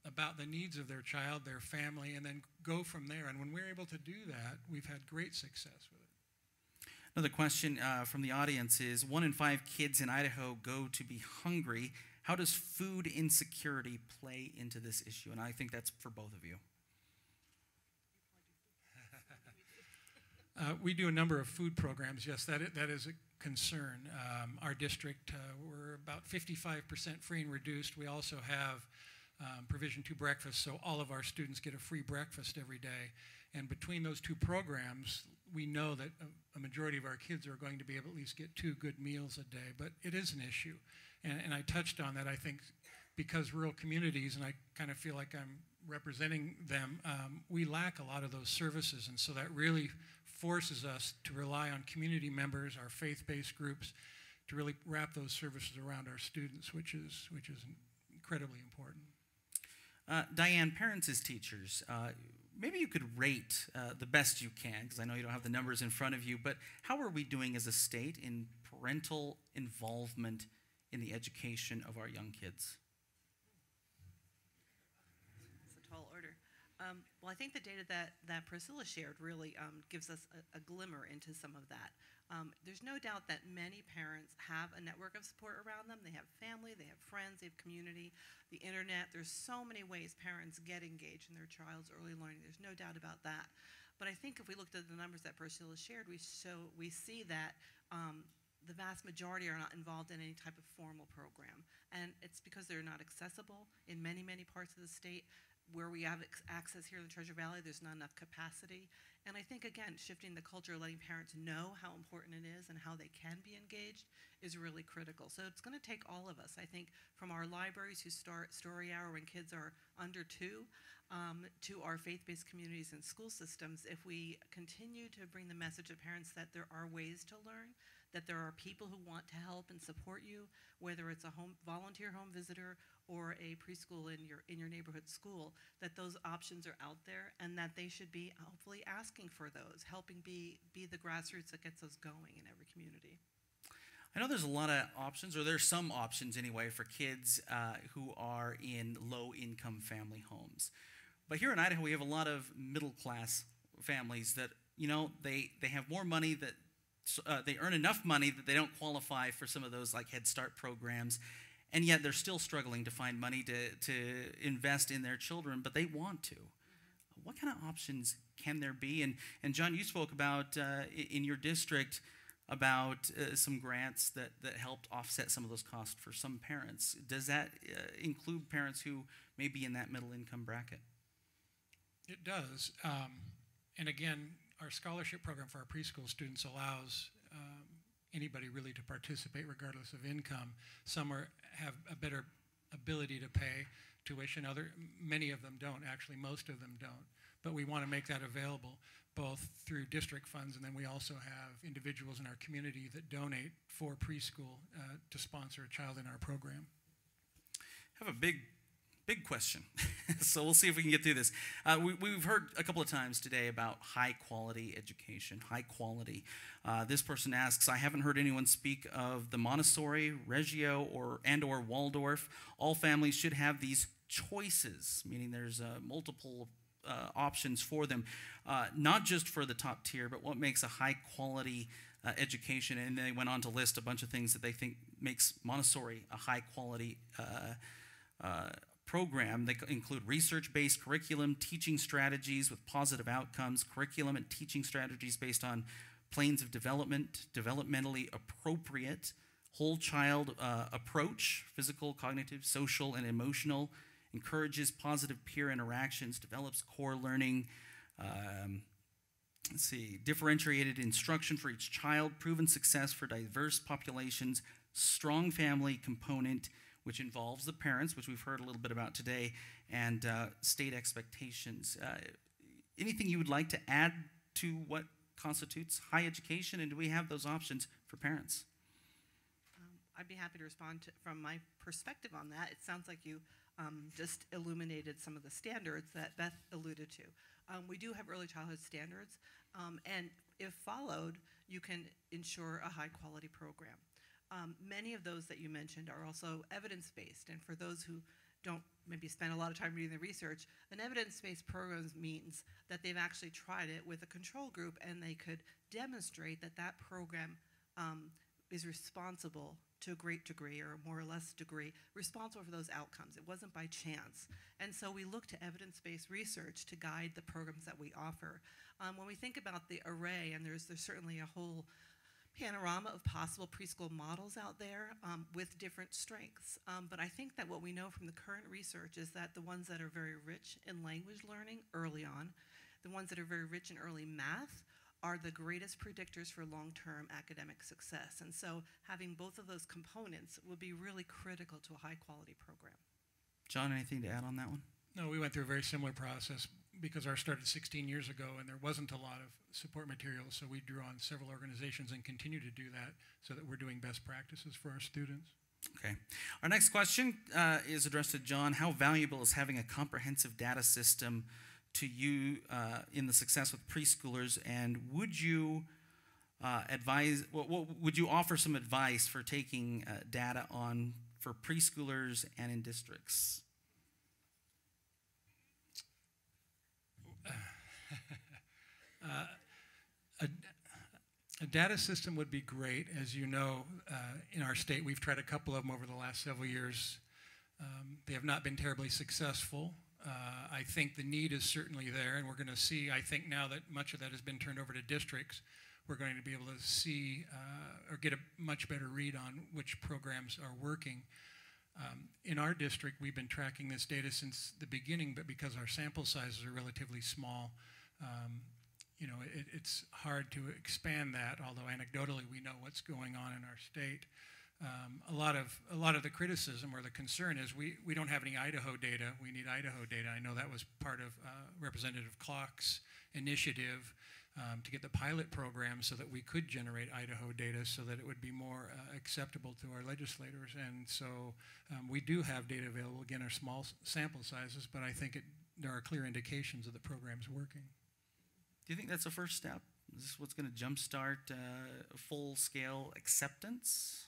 about the needs of their child, their family, and then go from there. And when we're able to do that, we've had great success with it. Another question from the audience is, 1 in 5 kids in Idaho go to be hungry. How does food insecurity play into this issue? And I think that's for both of you. We do a number of food programs. Yes, that is a concern. Our district, we're about 55% free and reduced. We also have Provision 2 breakfast, so all of our students get a free breakfast every day. And between those two programs, we know that a majority of our kids are going to be able to at least get 2 good meals a day. But it is an issue. And I touched on that, I think, because rural communities, and I kind of feel like I'm representing them, we lack a lot of those services. And so that really forces us to rely on community members, our faith-based groups, to really wrap those services around our students, which is incredibly important. Diane, parents as teachers, maybe you could rate the best you can, because I know you don't have the numbers in front of you, but how are we doing as a state in parental involvement in the education of our young kids? It's a tall order. Well, I think the data that Priscilla shared really gives us a glimmer into some of that. There's no doubt that many parents have a network of support around them. They have family, they have friends, they have community, the internet. There's so many ways parents get engaged in their child's early learning. There's no doubt about that. But I think if we looked at the numbers that Priscilla shared, we see that the vast majority are not involved in any type of formal program. And it's because they're not accessible in many, many parts of the state. Where we have access here in the Treasure Valley, there's not enough capacity. And I think, again, shifting the culture, letting parents know how important it is and how they can be engaged is really critical. So it's going to take all of us, I think, from our libraries who start Story Hour when kids are under 2, to our faith-based communities and school systems. If we continue to bring the message to parents that there are ways to learn, that there are people who want to help and support you, whether it's a volunteer home visitor or a preschool in your neighborhood school, that those options are out there and that they should be hopefully asking for those, helping be the grassroots that gets us going in every community. I know there's a lot of options, or there's some options anyway, for kids who are in low-income family homes. But here in Idaho, we have a lot of middle-class families that, you know, they have more money, that they earn enough money that they don't qualify for some of those like Head Start programs, and yet they're still struggling to find money to invest in their children, but they want to. What kind of options can there be? And John, you spoke about in your district about some grants that helped offset some of those costs for some parents. Does that include parents who may be in that middle income bracket? It does. And again, our scholarship program for our preschool students allows anybody really to participate regardless of income. Some have a better ability to pay tuition. Many of them don't, actually most of them don't. But we want to make that available both through district funds, and then we also have individuals in our community that donate for preschool to sponsor a child in our program. I have a big question, so we'll see if we can get through this. We've heard a couple of times today about high-quality education, high quality. This person asks, I haven't heard anyone speak of the Montessori, Reggio, or Waldorf. All families should have these choices, meaning there's multiple options for them, not just for the top tier, but what makes a high-quality education. And they went on to list a bunch of things that they think makes Montessori a high-quality program. They include research-based curriculum, teaching strategies with positive outcomes, curriculum and teaching strategies based on planes of development, developmentally appropriate, whole child approach, physical, cognitive, social, and emotional, encourages positive peer interactions, develops core learning, differentiated instruction for each child, proven success for diverse populations, strong family component, which involves the parents, which we've heard a little bit about today, and state expectations. Anything you would like to add to what constitutes high education, and do we have those options for parents? I'd be happy to respond from my perspective on that. It sounds like you just illuminated some of the standards that Beth alluded to. We do have early childhood standards, and if followed, you can ensure a high-quality program. Many of those that you mentioned are also evidence-based, and for those who don't maybe spend a lot of time reading the research, an evidence-based program means that they've actually tried it with a control group, and they could demonstrate that that program is responsible to a great degree, or a more or less degree, responsible for those outcomes. It wasn't by chance. And so we look to evidence-based research to guide the programs that we offer. When we think about the array, and there's certainly a whole panorama of possible preschool models out there with different strengths. But I think that what we know from the current research is that the ones that are very rich in language learning early on, the ones that are very rich in early math, are the greatest predictors for long-term academic success. And so having both of those components would be really critical to a high-quality program. John, anything to add on that one? No, we went through a very similar process because ours started 16 years ago and there wasn't a lot of support materials, so we drew on several organizations and continue to do that so that we're doing best practices for our students. Okay. Our next question is addressed to John. How valuable is having a comprehensive data system to you in the success with preschoolers, and would you would you offer some advice for taking data on for preschoolers and in districts? A data system would be great. As you know, in our state, we've tried a couple of them over the last several years. They have not been terribly successful. I think the need is certainly there, and we're going to see, I think now that much of that has been turned over to districts, we're going to be able to see or get a much better read on which programs are working. In our district, we've been tracking this data since the beginning, but because our sample sizes are relatively small, you know, it's hard to expand that, although anecdotally we know what's going on in our state. A lot of the criticism or the concern is we don't have any Idaho data. We need Idaho data. I know that was part of Representative Clark's initiative to get the pilot program so that we could generate Idaho data so that it would be more acceptable to our legislators. And so we do have data available. Again, our small sample sizes, but I think there are clear indications that the program's working. Do you think that's a first step? Is this what's going to jumpstart full-scale acceptance?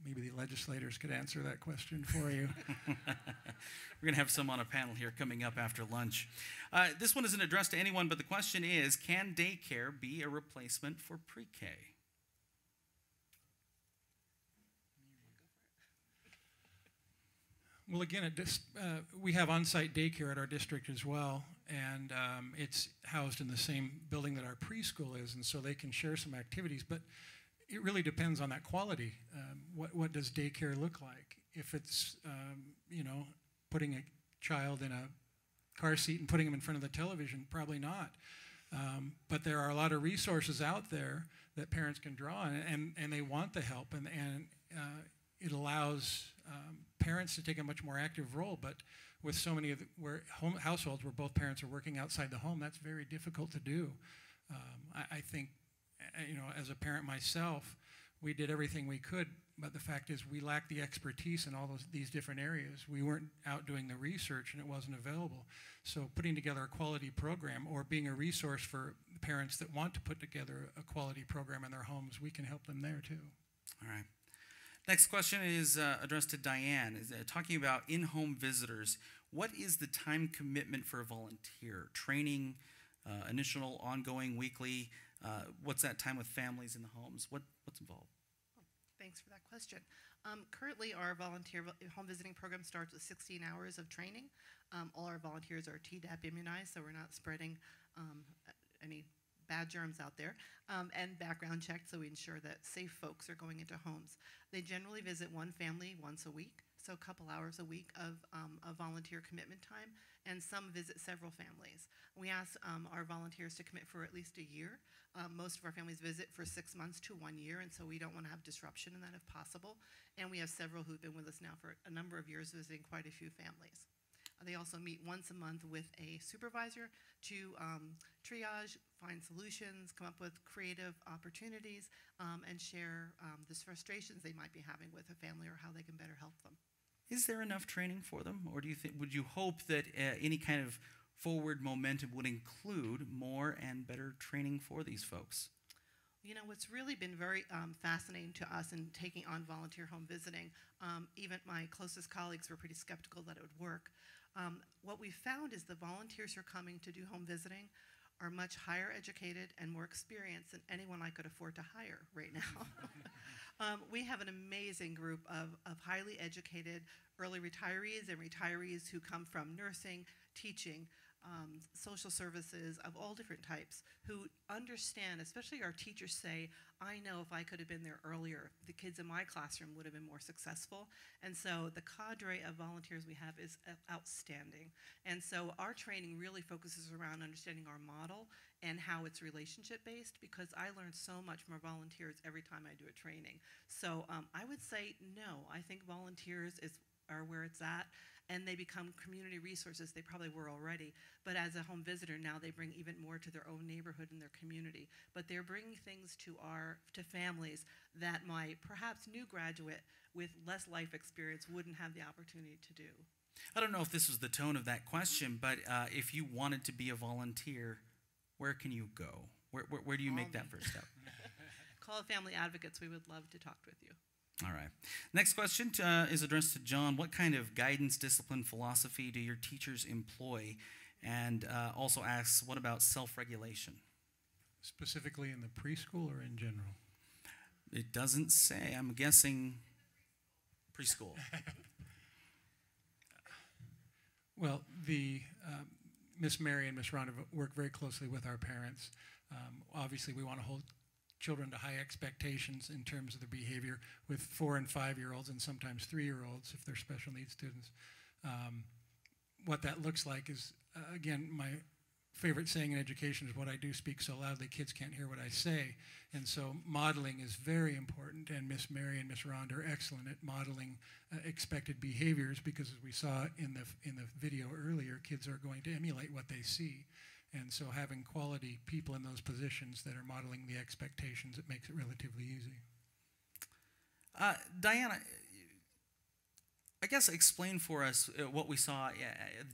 Maybe the legislators could answer that question for you. We're going to have some on a panel here coming up after lunch. This one isn't addressed to anyone, but the question is, can daycare be a replacement for pre-K? Well, again, we have on-site daycare at our district as well, and it's housed in the same building that our preschool is, and so they can share some activities, but it really depends on that quality. What does daycare look like? If it's, you know, putting a child in a car seat and putting them in front of the television, probably not. But there are a lot of resources out there that parents can draw on, and they want the help, and it allows parents to take a much more active role. But with so many of households where both parents are working outside the home, that's very difficult to do. I think, you know, as a parent myself, we did everything we could, but the fact is we lacked the expertise in all these different areas. We weren't out doing the research, and it wasn't available. So putting together a quality program or being a resource for parents that want to put together a quality program in their homes, we can help them there too. All right. Next question is addressed to Diane. Talking about in-home visitors, what is the time commitment for a volunteer? Training, initial, ongoing, weekly? What's that time with families in the homes? What's involved? Thanks for that question. Currently, our volunteer home visiting program starts with 16 hours of training. All our volunteers are Tdap immunized, so we're not spreading any bad germs out there, and background checked, so we ensure that safe folks are going into homes. They generally visit one family once a week, so a couple hours a week of volunteer commitment time, and some visit several families. We ask our volunteers to commit for at least a year. Most of our families visit for 6 months to 1 year, and so we don't want to have disruption in that if possible. And we have several who've been with us now for a number of years, visiting quite a few families. They also meet once a month with a supervisor to triage, find solutions, come up with creative opportunities, and share the frustrations they might be having with a family or how they can better help them. Is there enough training for them, or would you hope that any kind of forward momentum would include more and better training for these folks? You know, what's really been very fascinating to us in taking on volunteer home visiting, even my closest colleagues were pretty skeptical that it would work. What we found is the volunteers who are coming to do home visiting are much higher educated and more experienced than anyone I could afford to hire right now. We have an amazing group of highly educated early retirees and retirees who come from nursing, teaching, social services of all different types, who understand, especially our teachers say, I know if I could have been there earlier, the kids in my classroom would have been more successful. And so the cadre of volunteers we have is outstanding. And so our training really focuses around understanding our model and how it's relationship based, because I learn so much from our volunteers every time I do a training. So I would say no, I think volunteers are where it's at, and they become community resources. They probably were already, but as a home visitor now, they bring even more to their own neighborhood and their community. But they're bringing things to families that my perhaps new graduate with less life experience wouldn't have the opportunity to do. I don't know if this was the tone of that question, but if you wanted to be a volunteer, where can you go? Where do you make that first step? Call Family Advocates. We would love to talk with you. All right. Next question is addressed to John. What kind of guidance, discipline, philosophy do your teachers employ? And also asks, what about self-regulation? Specifically in the preschool or in general? It doesn't say. I'm guessing preschool. Well, Miss Mary and Miss Rhonda work very closely with our parents. Obviously, we want to hold children to high expectations in terms of their behavior with 4- and 5-year-olds and sometimes 3-year-olds if they're special needs students. What that looks like is, again, my favorite saying in education is, what I do speak so loudly kids can't hear what I say. And so modeling is very important, and Miss Mary and Miss Rhonda are excellent at modeling expected behaviors, because as we saw in the video earlier, kids are going to emulate what they see. And so having quality people in those positions that are modeling the expectations, it makes it relatively easy. Diane, I guess explain for us what we saw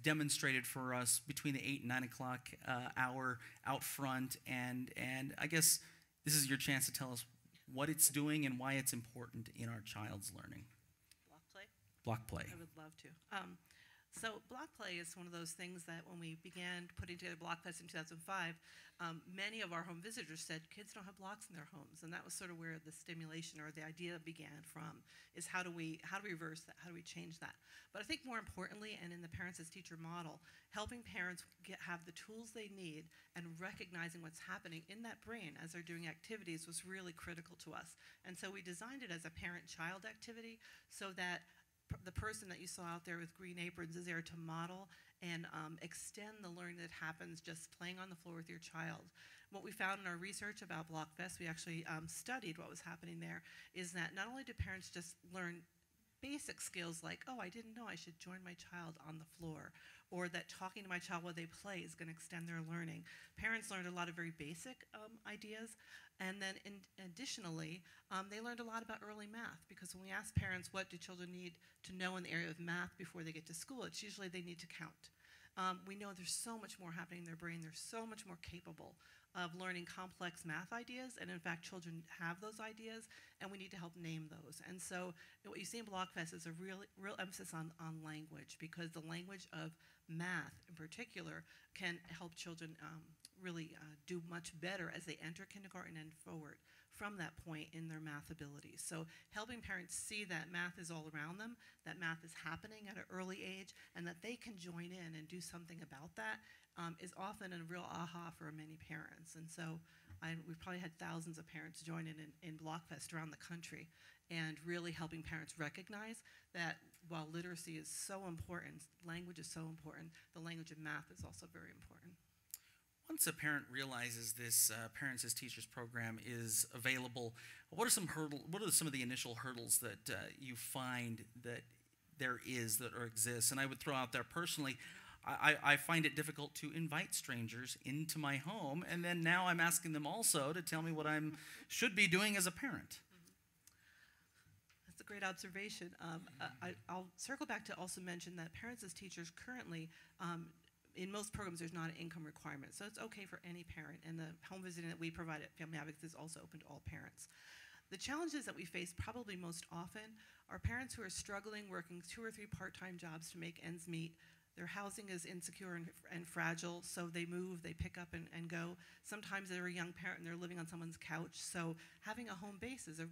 demonstrated for us between the 8 and 9 o'clock hour out front, and I guess this is your chance to tell us what it's doing and why it's important in our child's learning. Block play? Block play. I would love to. So block play is one of those things that when we began putting together Block Fest in 2005, many of our home visitors said kids don't have blocks in their homes, and that was sort of where the stimulation or the idea began from, is how do we reverse that, how do we change that? But I think more importantly, and in the parents as teacher model, helping parents have the tools they need and recognizing what's happening in that brain as they're doing activities was really critical to us. And so we designed it as a parent-child activity so that the person that you saw out there with green aprons is there to model and extend the learning that happens just playing on the floor with your child. What we found in our research about Blockfest, we actually studied what was happening there, is that not only do parents just learn basic skills like, oh, I didn't know I should join my child on the floor, or that talking to my child while they play is going to extend their learning. Parents learned a lot of very basic ideas, and then additionally, they learned a lot about early math, because when we ask parents what do children need to know in the area of math before they get to school, it's usually they need to count. We know there's so much more happening in their brain. They're so much more capable of learning complex math ideas, and in fact, children have those ideas, and we need to help name those. And so what you see in Blockfest is a real emphasis on language, because the language of math in particular can help children really do much better as they enter kindergarten and forward from that point in their math abilities. So helping parents see that math is all around them, that math is happening at an early age, and that they can join in and do something about that is often a real aha for many parents. And so we've probably had thousands of parents join in Blockfest around the country, and really helping parents recognize that while literacy is so important, language is so important, the language of math is also very important. Once a parent realizes this Parents as Teachers program is available, what are some of the initial hurdles that you find that there is that or exists? And I would throw out there personally, I find it difficult to invite strangers into my home, and then now I'm asking them also to tell me what I should be doing as a parent. That's a great observation. I'll circle back to also mention that Parents as Teachers currently, in most programs, there's not an income requirement, so it's okay for any parent, and the home visiting that we provide at Family Advocates is also open to all parents. The challenges that we face probably most often are parents who are struggling, working 2 or 3 part-time jobs to make ends meet. Their housing is insecure and fragile, so they move, they pick up and go. Sometimes they're a young parent and they're living on someone's couch, so having a home base is a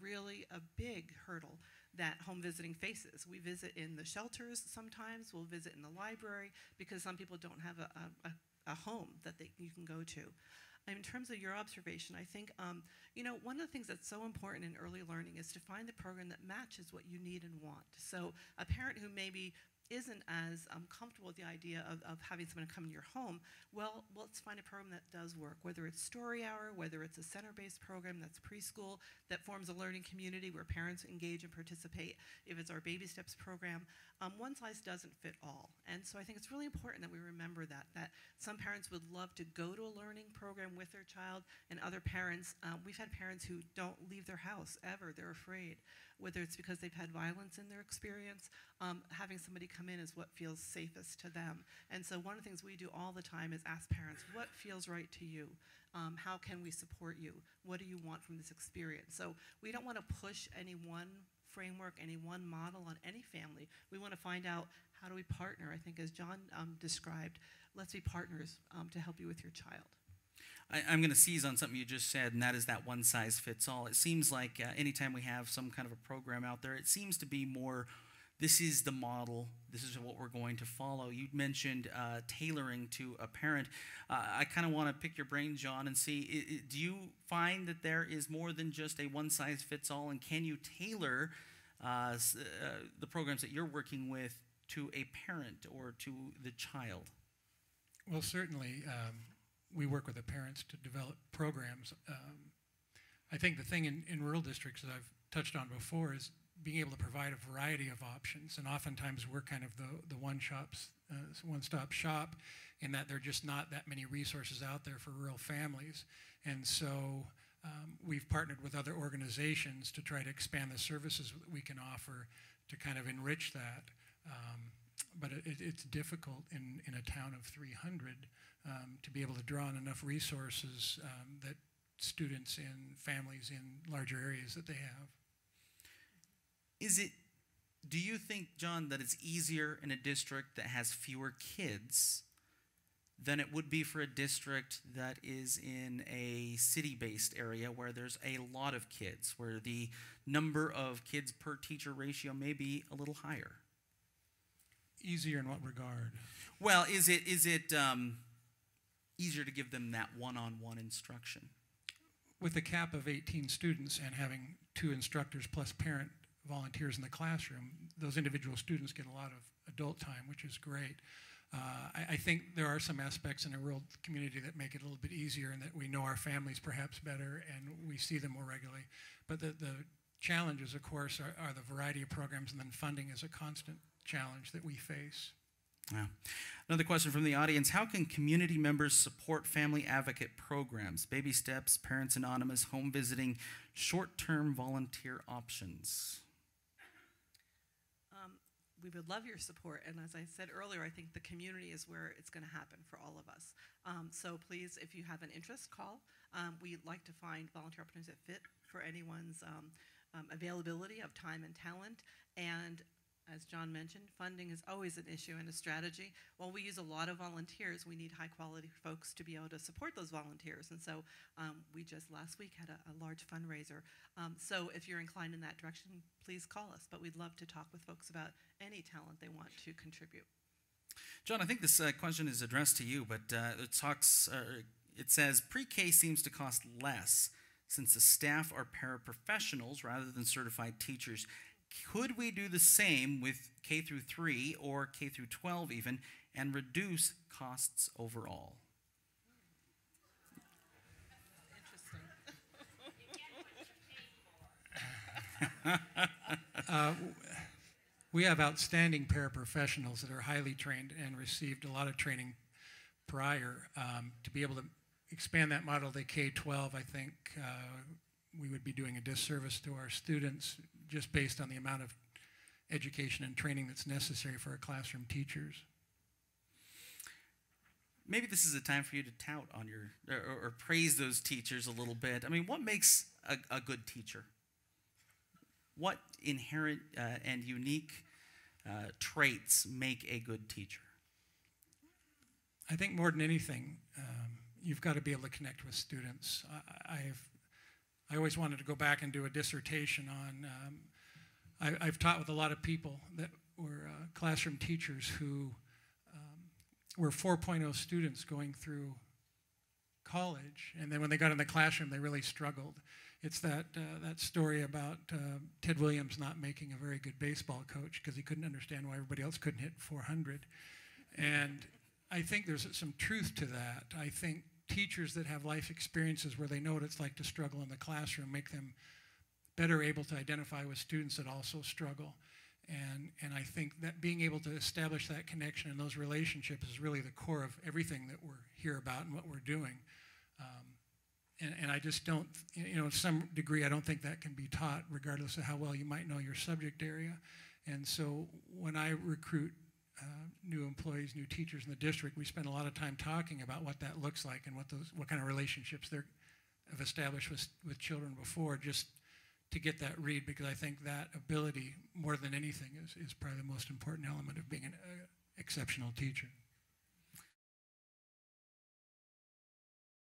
big hurdle that home visiting faces. We visit in the shelters sometimes, we'll visit in the library, because some people don't have a home that you can go to. In terms of your observation, I think one of the things that's so important in early learning is to find the program that matches what you need and want. So a parent who maybe isn't as comfortable with the idea of having someone come in your home, well, let's find a program that does work, whether it's Story Hour, whether it's a center-based program that's preschool, that forms a learning community where parents engage and participate, if it's our Baby Steps program. One size doesn't fit all. And so I think it's really important that we remember that some parents would love to go to a learning program with their child, and other parents, we've had parents who don't leave their house ever, they're afraid, whether it's because they've had violence in their experience, having somebody come in is what feels safest to them. And so one of the things we do all the time is ask parents, what feels right to you? How can we support you? What do you want from this experience? So we don't want to push any one framework, any one model on any family. We want to find out, how do we partner? I think as John described, let's be partners to help you with your child. I'm going to seize on something you just said, and that is that one size fits all. It seems like anytime we have some kind of a program out there, it seems to be more, this is the model, this is what we're going to follow. You mentioned tailoring to a parent. I kind of want to pick your brain, John, and see, do you find that there is more than just a one size fits all, and can you tailor the programs that you're working with to a parent or to the child? Well, certainly, we work with the parents to develop programs. I think the thing in rural districts that I've touched on before is being able to provide a variety of options. And oftentimes we're kind of the one-stop shop in that there are just not that many resources out there for rural families. And so we've partnered with other organizations to try to expand the services that we can offer to kind of enrich that. But it's difficult in a town of 300 to be able to draw on enough resources that students and families in larger areas that they have. Do you think, John, that it's easier in a district that has fewer kids than it would be for a district that is in a city-based area where there's a lot of kids, where the number of kids per teacher ratio may be a little higher? Easier in what regard? Well, is it easier to give them that one-on-one instruction? With a cap of 18 students and having 2 instructors plus parent volunteers in the classroom, those individual students get a lot of adult time, which is great. I think there are some aspects in a rural community that make it a little bit easier, and that we know our families perhaps better and we see them more regularly. But the challenges, of course, are the variety of programs, and then funding is a constant challenge that we face. Yeah. Another question from the audience: how can community members support family advocate programs, baby steps, Parents Anonymous, home visiting, short-term volunteer options? We would love your support, and as I said earlier, I think the community is where it's going to happen for all of us. So please, if you have an interest, call. We'd like to find volunteer opportunities that fit for anyone's availability of time and talent. And as John mentioned, funding is always an issue and a strategy. While we use a lot of volunteers, we need high-quality folks to be able to support those volunteers. And so we just last week had a large fundraiser. So if you're inclined in that direction, please call us. But we'd love to talk with folks about any talent they want to contribute. John, I think this question is addressed to you, but it says, pre-K seems to cost less since the staff are paraprofessionals rather than certified teachers. Could we do the same with K through 3 or K through 12 even, and reduce costs overall? Interesting. We have outstanding paraprofessionals that are highly trained and received a lot of training prior. To be able to expand that model to K-12, I think we would be doing a disservice to our students just based on the amount of education and training that's necessary for our classroom teachers. Maybe this is a time for you to tout on or praise those teachers a little bit. I mean, what makes a good teacher? What inherent and unique traits make a good teacher? I think more than anything, you've got to be able to connect with students. I always wanted to go back and do a dissertation on, I've taught with a lot of people that were classroom teachers who were 4.0 students going through college, and then when they got in the classroom, they really struggled. It's that story about Ted Williams not making a very good baseball coach because he couldn't understand why everybody else couldn't hit 400. And I think there's some truth to that. I think teachers that have life experiences where they know what it's like to struggle in the classroom make them better able to identify with students that also struggle. And I think that being able to establish that connection and those relationships is really the core of everything that we're here about and what we're doing. And I just don't, to some degree, I don't think that can be taught regardless of how well you might know your subject area. And so when I recruit new employees, new teachers in the district, we spend a lot of time talking about what that looks like and what kind of relationships they have established with children before, just to get that read, because I think that ability, more than anything, is probably the most important element of being an exceptional teacher.